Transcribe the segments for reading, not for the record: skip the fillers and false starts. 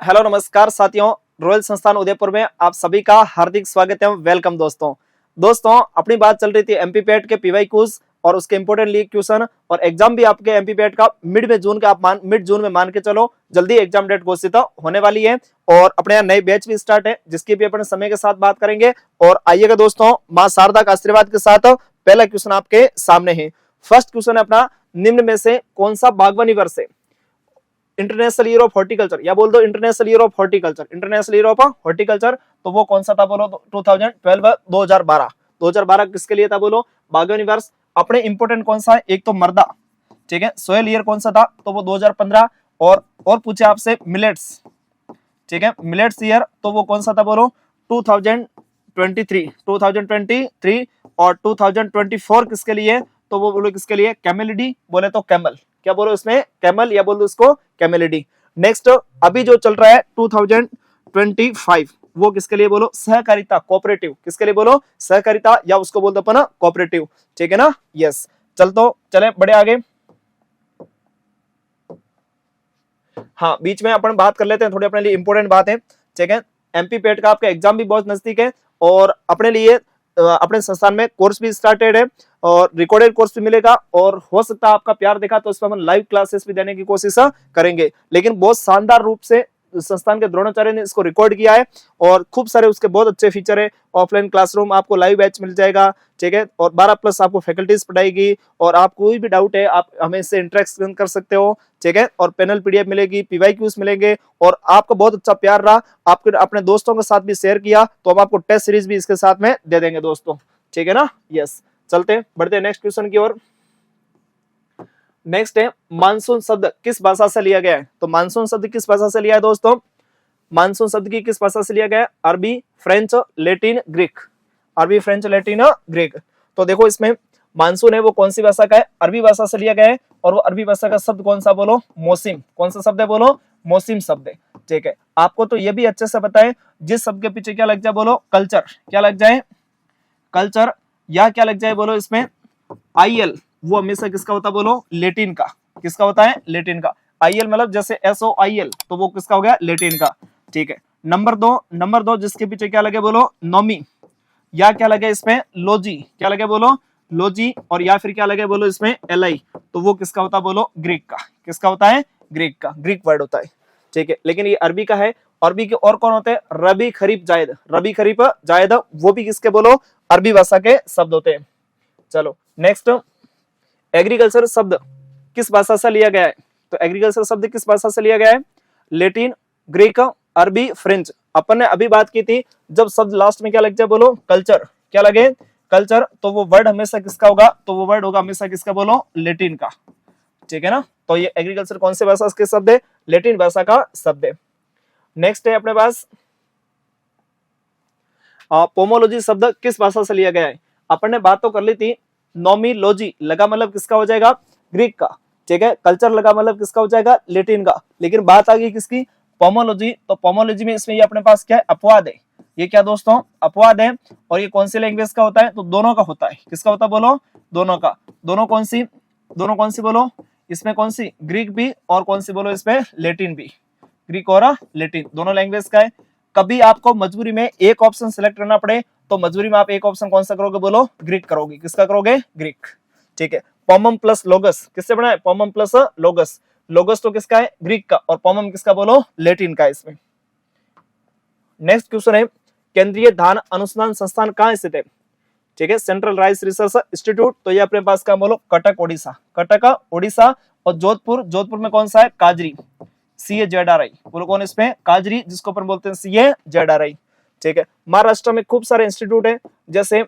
Hello नमस्कार साथियों, royal संस्थान उदयपुर में आप सभी का हार्दिक स्वागत है। वेलकम दोस्तों अपनी बात चल रही थी एमपीपीएट के पीवाई क्विज और उसके इंपोर्टेंट लीग क्वेश्चन और एग्जाम भी आपके एमपीपीएट का मिड जून में मान के चलो, जल्दी एग्जाम डेट घोषित होने वाली है और अपने यहाँ नए बैच भी स्टार्ट है जिसकी भी अपने समय के साथ बात करेंगे। और आइएगा दोस्तों, माँ शारदा का आशीर्वाद के साथ पहला क्वेश्चन आपके सामने है। फर्स्ट क्वेश्चन है अपना, निम्न में से कौन सा बागवानी वर्ष है? इंटरनेशनल ईयर ऑफ हॉर्टिकल्चर, या बोल दो international year of horticulture, international year of horticulture. तो वो कौन सा था बोलो? 2012 2012 2012 किसके लिए था बोलो? बागवानी वर्ष। अपने इंपोर्टेंट कौन सा है? एक तो मृदा, ठीक है। सोयल ईयर कौन सा था? तो वो 2015। और पूछे आपसे मिलेट्स, ठीक है, मिलेट्स ईयर तो वो कौन सा था बोलो? 2023 और 2024 किसके लिए? तो वो बोलो किसके लिए? कैमेलिडी बोले तो कैमल, क्या बोलो इसमें? कैमल, या बोल दो इसको कैमेलिडी। नेक्स्ट अभी जो चल रहा है 2025 वो किसके लिए बोलो? सहकारिता, कोऑपरेटिव। किसके लिए बोलो? सहकारिता, या उसको बोल दो अपन कोऑपरेटिव, ठीक है ना। यस, चले बड़े आगे। हाँ, बीच में अपन बात कर लेते हैं, थोड़ी अपने लिए इंपोर्टेंट बात है, ठीक है। एमपी पेट का आपका एग्जाम भी बहुत नजदीक है और अपने लिए अपने संस्थान में कोर्स भी स्टार्टेड है और रिकॉर्डेड कोर्स भी मिलेगा और हो सकता है आपका प्यार देखा तो इसमें हम लाइव क्लासेस भी देने की कोशिश करेंगे। लेकिन बहुत शानदार रूप से संस्थान के द्रोणाचार्य ने इसको रिकॉर्ड किया है और खूब सारे उसके बहुत अच्छे फीचर है। ऑफलाइन क्लासरूम आपको लाइव बैच मिल जाएगा, ठीक है, और 12+ आपको फैकल्टीज पढ़ाएगी और आप कोई भी डाउट है आप हमें इससे इंटरेक्शन कर सकते हो, ठीक है। और पैनल पीडीएफ मिलेगी, पीवाईक्यूज मिलेंगे और आपका बहुत अच्छा प्यार रहा, आपके अपने दोस्तों के साथ भी शेयर किया तो हम आपको टेस्ट सीरीज भी इसके साथ में दे देंगे दोस्तों, ठीक है ना। यस, चलते बढ़ते नेक्स्ट क्वेश्चन की ओर। नेक्स्ट है, मानसून शब्द किस भाषा से लिया गया है? तो मानसून शब्द किस भाषा से लिया है दोस्तों? मानसून शब्द की किस भाषा से लिया गया है? अरबी, फ्रेंच, लैटिन, ग्रीक। अरबी, फ्रेंच, लैटिन, ग्रीक। तो देखो इसमें मानसून है वो कौन सी भाषा का है? अरबी भाषा से लिया गया है और वो अरबी भाषा का शब्द कौन सा बोलो? मौसिम। कौन सा शब्द है बोलो? मौसिम शब्द है, ठीक है। आपको तो ये भी अच्छे से पता है जिस शब्द के पीछे क्या लग जाए बोलो? कल्चर। क्या लग जाए? कल्चर। या क्या लग जाए बोलो इसमें? आईएल, वो हमेशा किसका होता बोलो? लेटिन का। किसका होता है? लेटिन का। आईएल मतलब जैसे SOIL तो वो किसका हो गया? लेटिन का, ठीक है। नंबर दो जिसके पीछे क्या लगे बोलो? नोमी। या क्या लगे इसमें? लोजी। क्या लगे बोलो? लोजी। और या फिर क्या लगे बोलो इसमें? LI तो वो किसका होता बोलो? ग्रीक का। किसका होता है? ग्रीक का, ग्रीक वर्ड होता है, ठीक है। लेकिन ये अरबी का है। अरबी के और कौन होते हैं? रबी, खरीफ, जायद। रबी, खरीफ, जायद वो भी किसके बोलो? अरबी भाषा के शब्द होते हैं। चलो नेक्स्ट, एग्रीकल्चर शब्द किस भाषा से लिया गया है? तो एग्रीकल्चर शब्द किस भाषा से लिया गया है? लेटिन, ग्रीक, अरबी, फ्रेंच। अपन ने अभी बात की थी जब शब्द लास्ट में क्या लग जाए बोलो? कल्चर। क्या लगे? कल्चर। तो वो वर्ड हमेशा किसका होगा? तो वो वर्ड होगा हमेशा किसका बोलो? लेटिन का, ठीक है ना। तो ये एग्रीकल्चर कौन से भाषा के शब्द है? लेटिन भाषा का शब्द है। नेक्स्ट है अपने पास, पोमोलॉजी शब्द किस भाषा से लिया गया है? अपन ने बात तो कर ली थी। नोमिलॉजी लगा मतलब किसका हो जाएगा? ग्रीक का, ठीक है। कल्चर लगा मतलब किसका हो जाएगा? लेटिन का। लेकिन बात आ गई किसकी? पोमोलॉजी। तो पोमोलॉजी में इसमें ये अपने पास क्या है? अपवाद है। ये क्या दोस्तों? अपवाद है। और ये कौन सी लैंग्वेज का होता है? तो दोनों का होता है। किसका होता है बोलो? दोनों का। दोनों कौन सी बोलो? इसमें कौन सी? ग्रीक भी और कौन सी बोलो इसमें? लेटिन भी। ग्रीक और लेटिन दोनों लैंग्वेज का है। कभी आपको मजबूरी में एक ऑप्शन सिलेक्ट करना पड़े तो मजबूरी में आप एक ऑप्शन कौन सा करोगे बोलो? ग्रीक करोगे। किसका करोगे? ग्रीक, ठीक है। पोमम प्लस लोगस किससे बना है? पोमम प्लस लोगस। लोगस तो किसका है? ग्रीक का। और पोमम किसका बोलो? लेटिन का इसमें। नेक्स्ट क्वेश्चन है, केंद्रीय धान अनुसंधान संस्थान कहाँ स्थित है? ठीक है, सेंट्रल राइस रिसर्च इंस्टीट्यूट। तो ये अपने पास का बोलो? कटक, ओडिशा। कटक, ओडिशा। और जोधपुर में कौन सा है? काजरी, CAZRI। बोलो कौन इसमें? काजरी, जिसको अपन बोलते हैं CAZRI, ठीक है। महाराष्ट्र में खूब सारे इंस्टीट्यूट है जैसे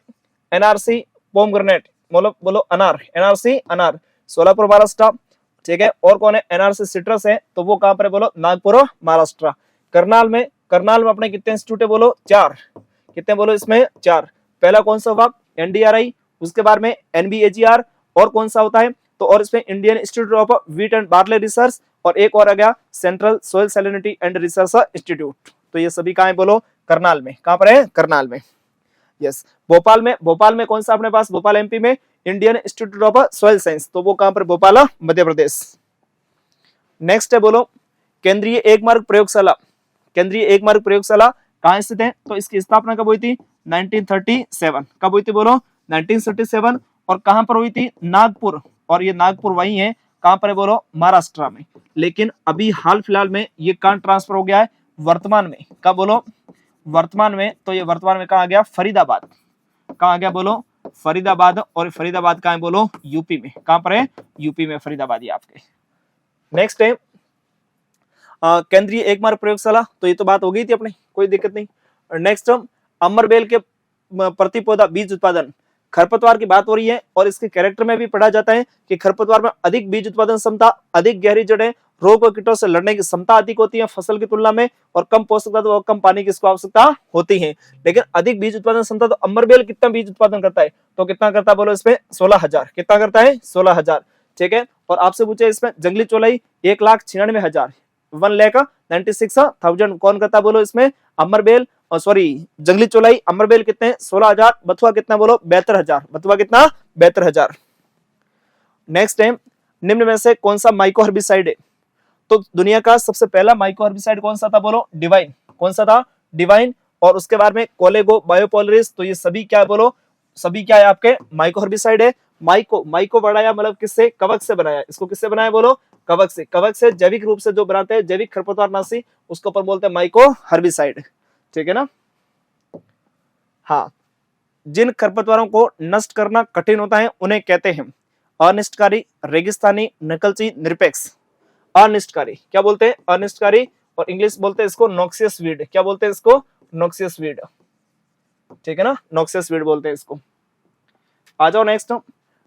NRC पोमग्रेनेट, बोलो अनार, NRC अनार, सोलापुर महाराष्ट्र, ठीक है। और कौन है? NRC सिट्रस है, तो वो कहां पर है बोलो? नागपुर महाराष्ट्र। करनाल में अपने कितने इंस्टीट्यूट है बोलो? 4। कितने बोलो इसमें? 4। पहला कौन सा होगा? NDRI, उसके बाद में NBAGR, और कौन सा होता है? तो और इसमें Indian institute of wheat and barley research, और एक और आ गया central soil salinity and research institute. तो ये सभी कहां है बोलो? करनाल में। कहां पर है? करनाल में। यस। भोपाल में कौन सा अपने पास? भोपाल MP में Indian institute of soil science, तो वो कहां पर? भोपाल, मध्य प्रदेश। नेक्स्ट है बोलो, केंद्रीय एक मार्ग प्रयोगशाला केंद्रीय एक मार्ग प्रयोगशाला कहाँ स्थित है? तो इसकी स्थापना कब हुई थी? 1937। कब हुई थी बोलो? 1937। और कहां पर हुई थी? नागपुर। और ये नागपुर वही है, कहां पर है बोलो? महाराष्ट्र में। लेकिन अभी हाल फिलहाल में ये कहां ट्रांसफर हो गया है? वर्तमान में। कब बोलो? वर्तमान में। तो ये वर्तमान में कहां आ गया? फरीदाबाद। कहां आ गया बोलो? फरीदाबाद। और फरीदाबाद कहां है बोलो? यूपी में। कहां पर है? यूपी में फरीदाबाद ये आपके। नेक्स्ट है केंद्रीय एक मार्ग प्रयोगशाला। तो ये तो बात हो गई थी अपनी, कोई दिक्कत नहीं। नेक्स्ट अमरबेल के प्रति पौधा बीज उत्पादन। खरपतवार की बात हो रही है और इसके कैरेक्टर में भी पढ़ा जाता है कि खरपतवार में अधिक बीज उत्पादन क्षमता, अधिक गहरी जड़ें, रोग और कीटों से लड़ने की क्षमता अधिक होती है फसल की तुलना में, और कम पोषक तत्व और कम पानी की इसको आवश्यकता होती है। लेकिन अधिक बीज उत्पादन क्षमता, तो अमरबेल कितना बीज उत्पादन करता है? तो कितना करता है बोलो इसमें? 16,000। कितना करता है? 16,000। ठीक है। और आपसे पूछे इसमें जंगली चौलाई 1,96,000, 1,96,000 कौन करता बोलो इसमें? अमरबेल। सॉरी, जंगली चौलाई अमरबेल कितने? 16,000। बथुआ कितना बोलो? 72,000। बथुआ कितना? 72,000। नेक्स्ट है निम्न में से कौन सा माइको हर्बिसाइड है? तो दुनिया का सबसे पहला माइको हर्बिसाइड कौन सा था बोलो? डिवाइन। कौन सा था? डिवाइन। और उसके बाद में कोलेगो, बायोपोलरिस। तो ये सभी क्या है बोलो? सभी क्या है आपके? माइको हर्बिसाइड है। माइको बनाया मतलब किससे? कवक से बनाया। इसको किससे बनाया बोलो? कवक से। कवक से जैविक रूप से जो बनाते हैं, जैविक खरपतवारनाशी, उसको पर बोलते हैं माइको हर्बिसाइड। ठीक है ना? हाँ, जिन खरपतवारों को नष्ट करना कठिन होता है उन्हें कहते हैं अनिष्टकारी, रेगिस्तानी, नकलची, निरपेक्ष। अनिष्टकारी क्या बोलते हैं? अनिष्टकारी। और इंग्लिश बोलते हैं इसको नॉक्सियस वीड। क्या बोलते हैं इसको? Noxious weed. ठीक है ना? नॉक्सियस वीड बोलते हैं इसको। आ जाओ नेक्स्ट,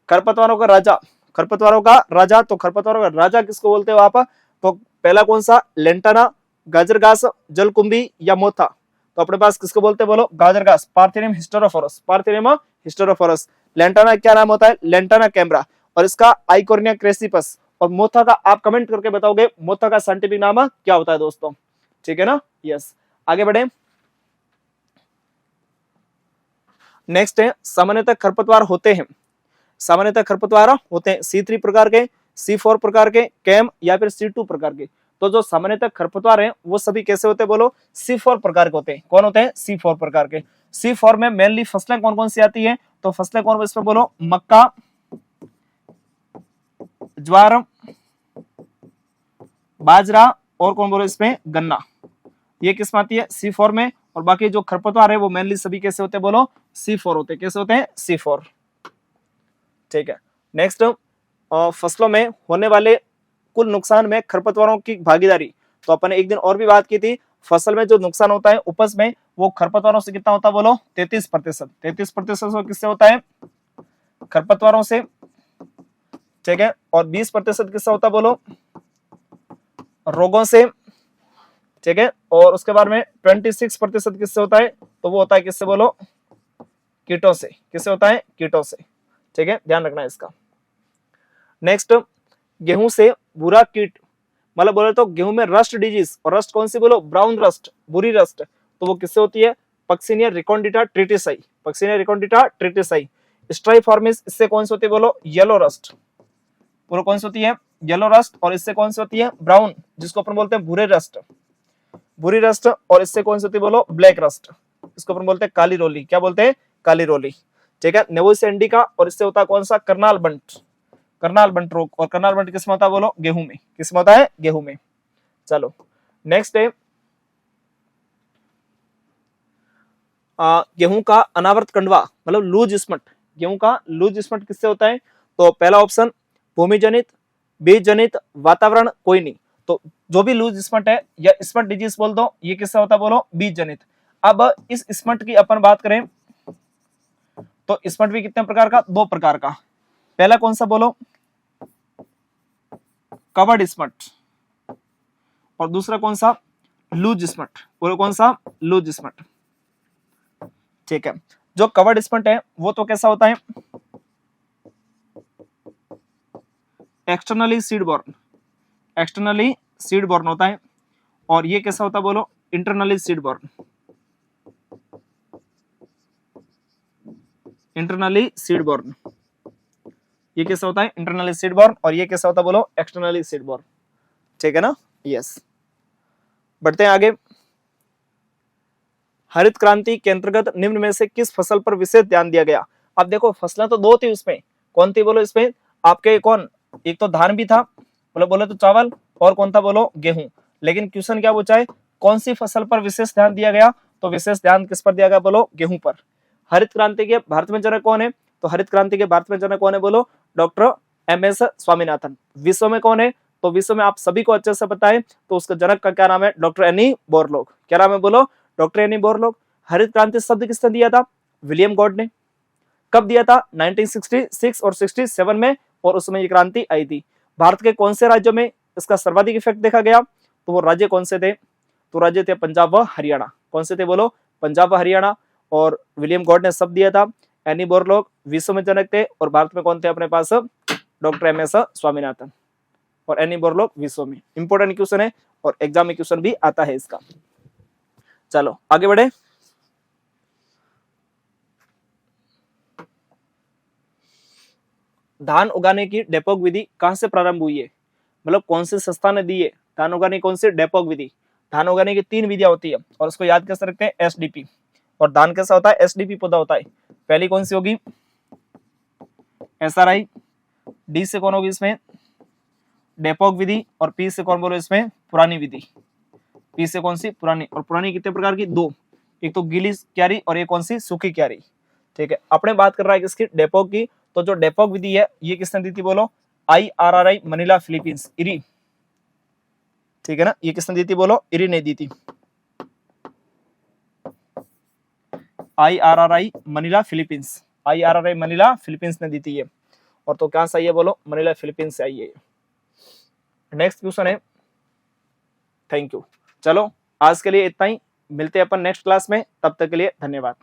खरपतवारों का राजा। खरपतवारों का राजा, तो खरपतवारों का राजा किसको बोलते हो आप? तो पहला कौन सा? लेंटाना, गाजर घास, जलकुंभी या मोथा। तो अपने पास किसको बोलते हैं बोलो? गाजर घास, पार्थिनियम हिस्टेरोफोरस। पार्थिनियम हिस्टेरोफोरस। लेंटाना क्या नाम होता है? Lantana camara. और इसका आइकोर्निया क्रेसिपस। और मोथा का आप कमेंट करके बताओगे मोथा का साइंटिफिक नाम क्या होता है दोस्तों। ठीक है ना? यस। आगे बढ़े। नेक्स्ट है सामान्यतः खरपतवार होते हैं। सामान्यतः खरपतवार होते हैं C3 प्रकार के, C4 प्रकार के, कैम या फिर C2 प्रकार के। तो जो सामान्यतः खरपतवार हैं वो सभी कैसे होते हैं बोलो? C4 प्रकार के होते हैं। कौन होते हैं? C4 प्रकार के। C4 में मेनली फसलें कौन कौन सी आती है? तो फसलें कौन इसमें बोलो? मक्का, ज्वार, बाजरा, और कौन बोलो इसमें? गन्ना। ये किस में आती है? C4 में। और बाकी जो खरपतवार है वो मेनली सभी कैसे होते हैं बोलो? C4 होते हैं। कैसे होते हैं? C4। ठीक है। नेक्स्ट, फसलों में होने वाले कुल नुकसान में खरपतवारों की भागीदारी। तो अपन ने एक दिन और भी बात की थी, फसल में जो नुकसान होता है उपज में, वो खरपतवारों से कितना होता है बोलो? 33%। 33% किससे होता है? खरपतवारों से। ठीक है। और 20% किससे होता है बोलो? रोगों से। ठीक है। और उसके बाद में 26% किससे होता है? तो वो होता है किससे बोलो? कीटों से। किससे होता है? कीटों से। ठीक है, ध्यान रखना है इसका। नेक्स्ट, गेहूं से बुरा कीट, मतलब बोले तो गेहूं में रस्ट डिजीज। और रस्ट कौन सी बोलो? ब्राउन रस्ट, बुरी रस्ट। तो वो किससे होती है? Puccinia recondita tritici. Puccinia recondita tritici. Striiformis, इससे कौन सी होती है बोलो? Yellow rust. वो कौन सी होती है? Yellow rust. और इससे कौन सी होती है? ब्राउन, जिसको अपन बोलते हैं भूरे रस्ट। बुरी रस्ट। और इससे कौन सी होती है बोलो? Black rust. इसको अपन बोलते हैं काली रोली। क्या बोलते हैं? काली रोली। ठीक है। नेवोसिया इंडिका। और इससे होता है कौन सा? करनाल बंट। करनाल बंट रोग। और करनाल बंट किसमें होता है बोलो? गेहूं में। किसमें होता है? गेहूं में। चलो नेक्स्ट है गेहूं का अनावृत कंडवा, मतलब लूज स्मट। गेहूं का लूज स्मट किससे होता है? तो पहला ऑप्शन भूमि जनित, बीज जनित, वातावरण, कोई नहीं। तो जो भी लूज स्मट है या स्मट डिजीज बोल दो, ये किससे होता है बोलो? बीज जनित। अब इस स्मट की अपन बात करें तो स्मट भी कितने प्रकार का? 2 प्रकार का। पहला कौन सा बोलो? Covered smut. और दूसरा कौन सा? Loose smut. बोलो कौन सा? Loose smut. ठीक है। जो कवर्ड स्मट है वो तो कैसा होता है? Externally seed born. Externally seed born होता है। और ये कैसा होता है बोलो? Internally seed born. Internally seed born. ये कैसा होता है? Internally seed born. और ये कैसा होता है बोलो? Externally seed born. ठीक है ना? यस। बढ़ते हैं आगे। हरित क्रांति के अंतर्गत निम्न में से किस फसल पर विशेष ध्यान दिया गया। अब देखो फसलें तो दो थी उसमें, कौन थी बोलो इसमें आपके, कौन, एक तो धान भी था बोले तो चावल, और कौन था बोलो गेहूं। लेकिन क्वेश्चन क्या पूछा है, कौन सी फसल पर विशेष ध्यान दिया गया, तो विशेष ध्यान किस पर दिया गया बोलो, गेहूं पर। हरित क्रांति के भारत में जनक कौन है, तो हरित क्रांति के भारत में जनक कौन है बोलो, डॉक्टर एम.एस. स्वामीनाथन। विश्व में कौन है, तो विश्व में आप सभी को अच्छे से पता है, तो उसका जनक का क्या नाम है, डॉक्टर एनी बोरलॉग। क्या नाम है बोलो, डॉक्टर एनी बोरलॉग। हरित क्रांति शब्द किसने दिया था, विलियम गॉड ने। कब दिया था, 1966 और 67 में, और उसमें ये क्रांति आई थी। भारत के कौन से राज्यों में इसका सर्वाधिक इफेक्ट देखा गया, तो वो राज्य कौन से थे, तो राज्य थे पंजाब व हरियाणा। कौन से थे बोलो, पंजाब व हरियाणा। और विलियम गॉड ने सब दिया था, एनी बोरलॉग विश्व में जनक थे, और भारत में कौन थे अपने पास, डॉक्टर एम.एस. स्वामीनाथन और एनी बोरलॉग विश्व में। इंपोर्टेंट क्वेश्चन है और एग्जाम में क्वेश्चन भी आता है इसका। चलो आगे बढ़े। धान उगाने की डेपोक विधि कहां से प्रारंभ हुई है, मतलब कौन सी संस्था ने दी है धान उगाने की कौन सी डेपोक विधि। धान उगाने की 3 विधियां होती है और उसको याद कैसे रखते हैं, एसडीपी। और धान कैसा होता है, एसडीपी पौधा होता है। पहली कौन सी होगी, एसआरआई। डी से कौन होगी इसमें, डेपोक विधि। और पी से कौन बोलो इसमें, पुरानी विधि। पी से कौन सी, पुरानी। और पुरानी कितने प्रकार की, 2, एक तो गीली क्यारी और एक कौन सी, सूखी क्यारी। ठीक है, अपने बात कर रहा है किसकी, डेपोक की। तो जो डेपोक विधि है ये किसने दी थी बोलो, IRRI मनीला फिलीपींस, इरी। ठीक है ना, ये किसने दी थी बोलो, इरी ने दी थी। IRRI Manila Philippines, IRRI Manila Philippines ने दी थी ये। और तो क्या सही है बोलो, मनीला फिलीपींस से आई है। नेक्स्ट क्वेश्चन है, थैंक यू। चलो आज के लिए इतना ही, मिलते हैं अपन नेक्स्ट क्लास में, तब तक के लिए धन्यवाद।